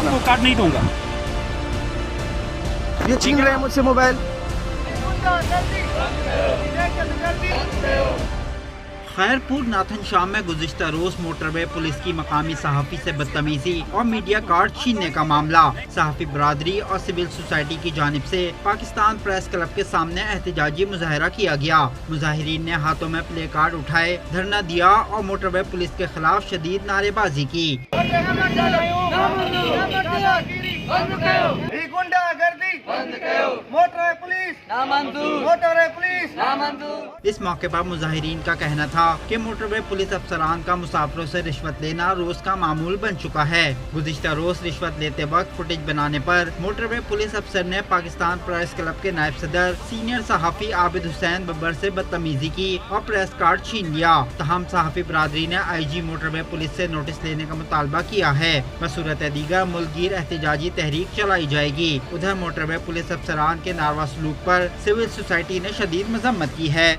आपको कार्ड नहीं दूंगा। ये छीन रहे हैं मुझसे मोबाइल। खैरपुर नाथन शाम में गुज़िश्ता रोज मोटरवे पुलिस की मकामी सहाफ़ी से बदतमीजी और मीडिया कार्ड छीनने का मामला। सहाफ़ी बरादरी और सिविल सोसाइटी की जानिब से पाकिस्तान प्रेस क्लब के सामने एहतजाजी मुजाहरा किया गया। मुजाहिरीन ने हाथों में प्ले कार्ड उठाए, धरना दिया और मोटरवे पुलिस के खिलाफ शदीद नारेबाजी की। इस मौके पर मुजाहिरीन का कहना था कि मोटरवे पुलिस अफसरान का मुसाफिरों से रिश्वत लेना रोज का मामूल बन चुका है। गुज़िश्ता रोज रिश्वत लेते वक्त फुटेज बनाने पर मोटरवे पुलिस अफसर ने पाकिस्तान प्रेस क्लब के नायब सदर सीनियर सहाफ़ी आबिद हुसैन बब्बर से बदतमीजी की और प्रेस कार्ड छीन लिया। तहम सहाफ़ी बरादरी ने IG मोटरवे पुलिस से नोटिस लेने का मुतालबा किया है। बसूरत दीगर मुल्कगीर एहतजाजी तहरीक चलाई जाएगी। उधर मोटरवे पुलिस अफसरान के नारवा सलूक पर सिविल सोसाइटी ने शदीद मजम्मत की है।